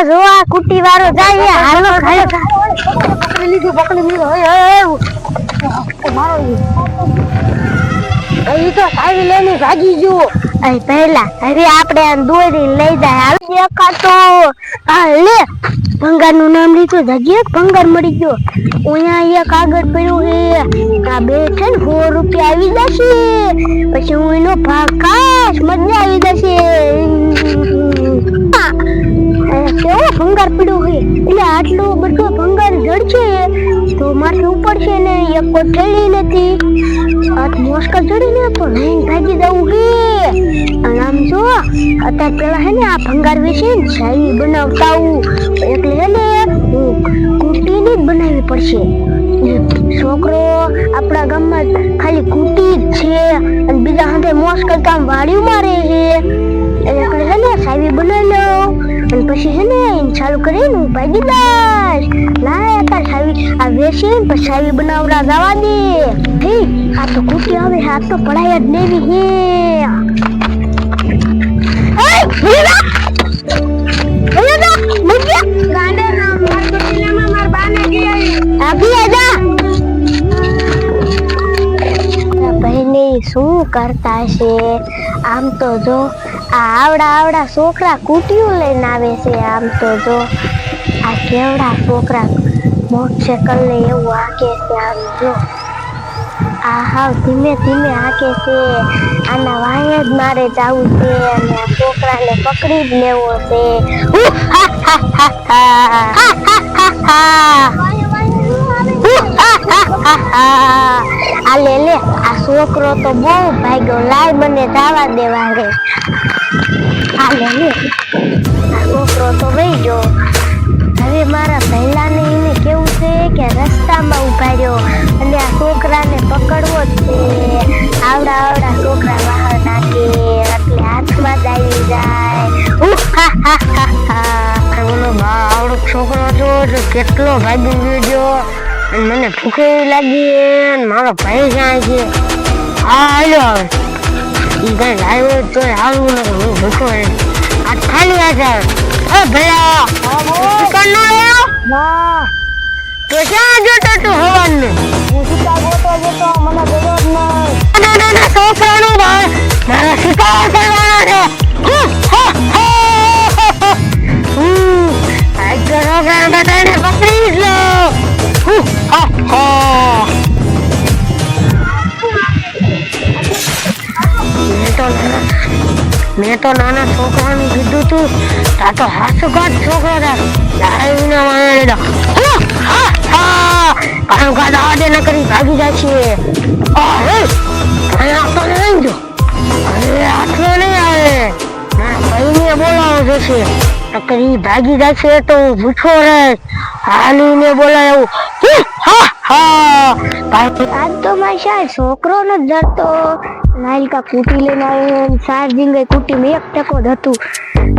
જો આ કુટી વાળો જાય હાલો ખાયો પકડી લીધો મારો એ તો સાવી લઈને ભાગી ગયો અહીં પહેલા હવે આપણે આ દોરી લઈ જાય હાલ દેખાતો આ લે ભંગાર નું નામ લીધું જગ્યા ભંગાર મળી ગયો અહીંયા એક કાગળ પડ્યું છે આ બે છે ને 100 રૂપિયા આવી જશે પછી હું એનો ભાગ કાશ મજા આવી જશે કેવો ભંગાર પડ્યો છે એટલે આટલો બધો ભંગાર જડશે તો માથે ઉપર છે ને એક કોઈ થેલી નથી હાથ મોસ્કા ચડીને પણ લઈને ભાગી જવું છે અને આમ જો અત્યારે પેલા હે ને આ ભંગાર વિશે શાયરી બનાવતા આવું એટલે હે ને કુટીની જ બનાવવી પડશે છોકરો આપણા ગામમાં ખાલી કુટી જ છે અને બીજા હાથે મોસ્કા કામ વાળ્યું મારે છે એટલે હે ને શાયરી બનાવી લઉં અને પછી હે ને ચાલુ કરીને હું ભાગી દઈશ લાય અત્યારે શાયરી આ વેચી પછી શાયરી બનાવડા જવા દે હે આ તો કુટી આવે આ તો પડાય જ દેવી હે શું કરતા છે આમ તો જો આવડા છોકરા કુટીઓ લઈને આવે છે આમ તો જો આ કેવડા છોકરા મોટરસાઇકલ ને એવું હાકે છે આમ જો આ હાવ ધીમે ધીમે હાકે છે આના વાય જ મારે જવું છે અને આ છોકરાને પકડી જ લેવો છે આ લે આ છોકરો તો બહુ ભાગ્યો લાય મને જવા દેવા રે આ લે આ છોકરો તો વહી ગયો હવે મારા પહેલાને એને કેવું છે કે રસ્તામાં ઉભા રહ્યો અને આ છોકરાને પકડવો જ છે આવડા છોકરા બહાર નાખે એટલે હાથમાં જ આવી જાય ઓલો આવડો છોકરો હતો કેટલો ભાગી ગયો મને ભૂખ એવી લાગી મારો ભાઈ જાય છે હા હાલ્યો હવે ઈ કઈ લાવ્યો તો હાલવું નથી હું ભૂખો આ ખાલી આ ભલા દુકાન નો આવ્યો ના તો ક્યાં જોતો તું હવાને હું સીતા ગોતો જતો મને ખબર નહીં ના છોકરાનો ભાઈ મારા શિકાર કરવાનો છે આ છોકરા બધાને પકડી જ લો મેં તો નાના છોકરાનું કીધું તું તા તો હાથો કાઢ છોકરો લાવીને વાળેલો કામ કાઢ આડે ન કરી ભાગી જાય છે આપતો નહીં જો હવે હાથો નહીં આવે મારા ભાઈને બોલાવો જોશે નકરી ભાગી જાય છે તો ભૂખો રહે હાલીને બોલાય આજ તો મારી છોકરો ન જતો નાયલકા કુટી લઈને આવ્યો ચાર્જિંગ કુટી માં 1 ટકો જ હતું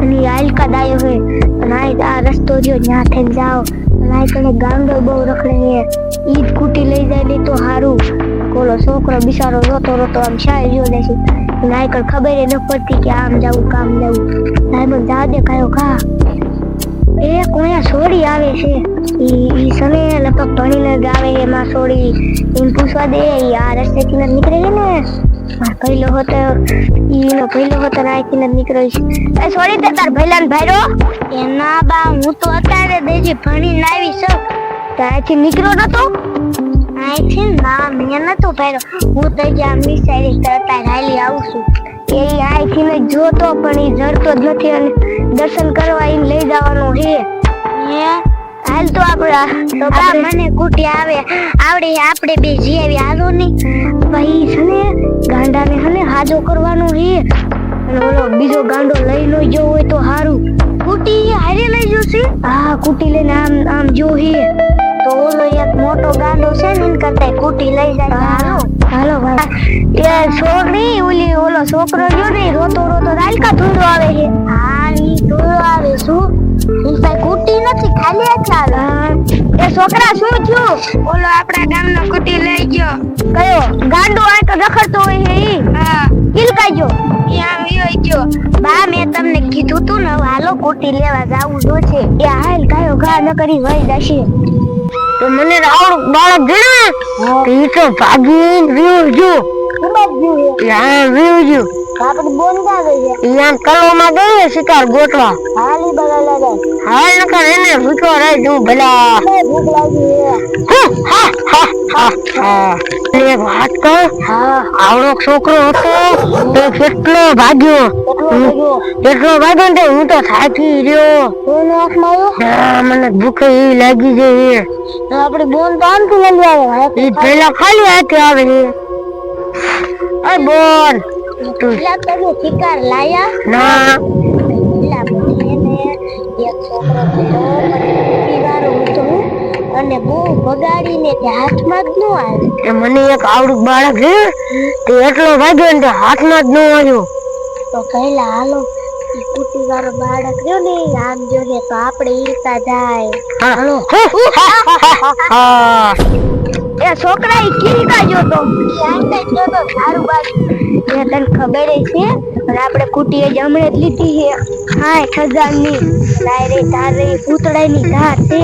અને આયલકા દાયો હે અને આ રસ્તો જો ન્યા થઈને જાઓ નાય કને ગાંડો બહુ રખડે હે ઈ જ કુટી લઈ જાય ને તો હારું કોલો છોકરો બિચારો રોતો આમ શાય જો દેસી નાય કને ખબર ન પડતી કે આમ જાવું કામ જાવું નાય મને જા દે કાયો ખા એ કોયા છોડી આવે છે ઈ સને લપક ભણીને જ આવે છે માં છોડી એમ પૂછવા દે આ રસ્તેથી નીકળે છે ને પહેલો હતો નાયથી ને નીકળ્યો છે એ છોડી દે તાર ભઈલાન ભાઈરો એ ના બા હું તો અત્યારે દેજી ભણીને આવી છું ત્યાંથી નીકળ્યો નતો આઈથી ના મેં નતો ભાઈરો હું તો જામ નિસારી કરતા હાલી આવું છું એ આઈથી ને જોતો પણ ઈ જડતો જ નથી અને દર્શન કરવા ઈને લઈ જવાનો છે હાલ તો આપડા મને કુટી આવડે આપણે બે જી આવી હાલો નહીં ભાઈ છે ને ગાંડાને હને હાજો કરવાનો છે અને ઓલો બીજો ગાંડો લઈ લો જો હોય તો હારું કુટી હારે લઈ જશે હા કુટી લઈને આમ જો હે તો ઓલો એક મોટો ગાંડો છે ને એન કરતા કુટી લઈ જાય હાલો ભાઈ એ છોકરી ઓલો છોકરો જો ને રોતો રાલકા ધૂળો આવે છે હા ઈ ધૂળો આવે શું ઈ કુટી નથી ખાલી ચાલ એ છોકરા શું થયું? ઓલો આપણા ગામનો કુટી લઈ ગયો. કયો ગાંડો આ તો રખડતો હોય હે ઈ? હા, કિલકાજો. ત્યાં વયો ગયો. બા મેં તમને કીધું તું ને હવે હાલો કુટી લેવા જાવું જો છે. એ હાલ કાયો ઘા ન કરી વઈ જશે. તો મને રાવણ બાળક ગણે ઈ તો ભાગીને રહ્યો જો. યા રહ્યો જો. આપણે બોલતા ગઈ યા કલોમાં ગઈ શિકાર ગોતવા. હાલી બગાલા જાય. હાલ નકર એને ભૂખો રહી દઉં ભલા. ભૂખ લાગી હે. એક વાત કહું, હા આવડો છોકરો હતો તે કેટલો ભાગ્યો. એટલો ભાગ્યો ને હું તો થાકી રહ્યો. કોનો હાથમાં આવ્યો? હા, મને ભૂખ એવી લાગી છે. આપડી બોન તો આમથી લઈ આવે. ઈ પેલા ખાલી હાથે આવે છે. અરે બોન પેલા તમે શિકાર લાયા? ના, પેલા મને એક છોકરો હતો પીવારો હતો અને બહુ બગાડીને તે હાથમાં જ ન આવે. એ મને એક આવડું બાળક છે તે એટલો ભાગ્યો ને તે હાથમાં જ ન આવ્યો. તો પહેલા હાલો ઈ કુટી વાળો બાળક રહ્યો ને આમ જોને તો આપણે ઈરતા જાય. હાલો. હા, એ છોકરા ઈ કિલકા જોતો આંટે જોતો ધારું બાજુ. એ તને ખબર છે અને આપણે કુટીએ જ હમણે જ લીધી છે 60,000 ની લાયરે તારે પૂતળાની ધાર છે.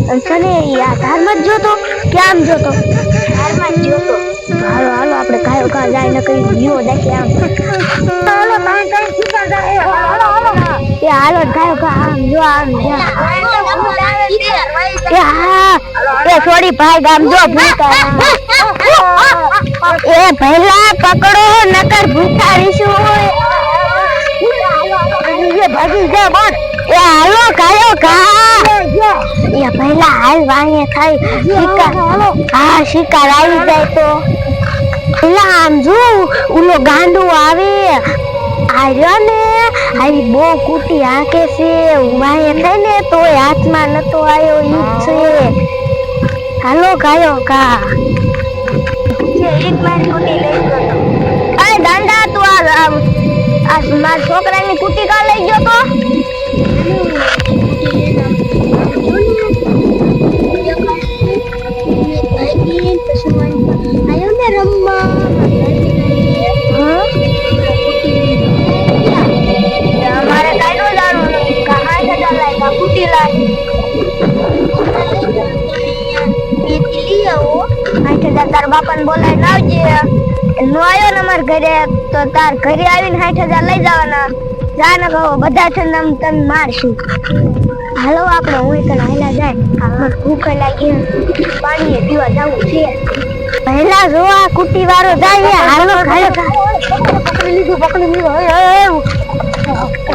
અને તને ઈ આ ધારમાં જ જોતો કે આમ જોતો? ધારમાં જ જોતો. હાલો હાલો આપણે કાયો કા જાય ન કરી જીવો દેખે આમ. હાલો કાઈ કાઈ શીખા જાય. હાલો હાલો એ હાલો કાયો કા આમ જો આમ એ હા એ છોડી ભાઈ ગામ જો ભૂકા એ પહેલા પકડો નકર ભૂખાવીશું એ ભાગી જા બોલ. એ હાલો કાયો કા એ પહેલા હાલ વાંહે થાય શિકાર. હા શિકાર આવી જાય તો પેલા આમ જો ઉલો ગાંડો આવે આર્યો ને આવી બહુ કુટી હાકે છે વાંહે થાય ને તોય હાથમાં નતો આવ્યો ઈ છે. હાલો કાયો કા એક માર કુટી લઈ ગયો. અરે દાંડા તું આ મારા છોકરાની કુટી કા લઈ ગયો તો? આયો ને રમવા. અમારે કઈ નો જાણવું કહાઈ જતા લાય કા કુટી લાય લઈ આવો. 60,000 તાર બાપાને બોલાવીને આવજે. નો આવ્યો ને અમારા ઘરે તો તાર ઘરે આવીને 60,000 લઈ જવાના. જા ને કહો બધા છે ને તને મારશું. હાલો આપણે હું તને હાલા જાય. મને ભૂખ લાગી પાણી પીવા જવું છે. પહેલા જો આ કુટી વાળો જાય. હાલો ખાયો પકડી લીધું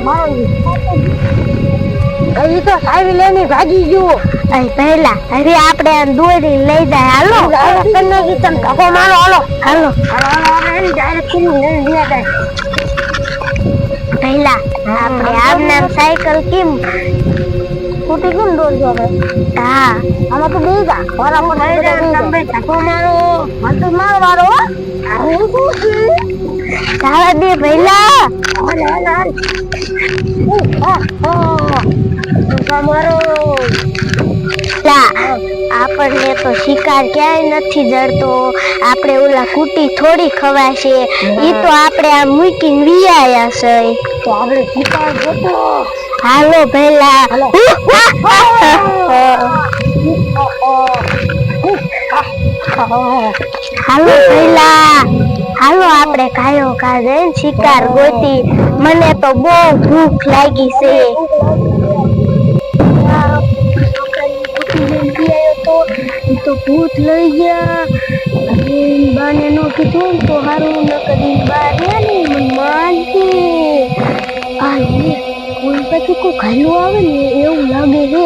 મારો ઈ તો સાવી લઈને ભાગી ગયો. અહીં પહેલા હવે આપણે આમ દોડી લઈ જાય. હાલો તને તને ધક્કો મારો. હાલો હાલો એને ડાયરેક્ટ કરીને પહેલા આપણે આમના સાયકલ કેમ કુટી કેમ દોડજો હવે? હા આમાં તો બે જા બરાબર તમે ધક્કો મારો. મન તો મારવારો ચાલો દે પહેલા તમારો આપણને તો શિકાર ક્યાંય નથી જડતો. આપણે ઓલા કુટી થોડી ખવાશે. ઈ તો આપણે આ મૂકીને વિયાયા છે. તો આપણે શિકાર જતો. હાલો પહેલા હાલો પહેલા હાલો આપણે કાયો કા જઈને શિકાર ગોતી. મને તો બહુ ભૂખ લાગી છે. તો ભૂત લઈ ગયા બાને નો કીધું તો હારું ન કરી બા રહ્યા ને મને માનતી આ કોઈ પછી કોઈ ખાલું આવે ને એવું લાગે છે.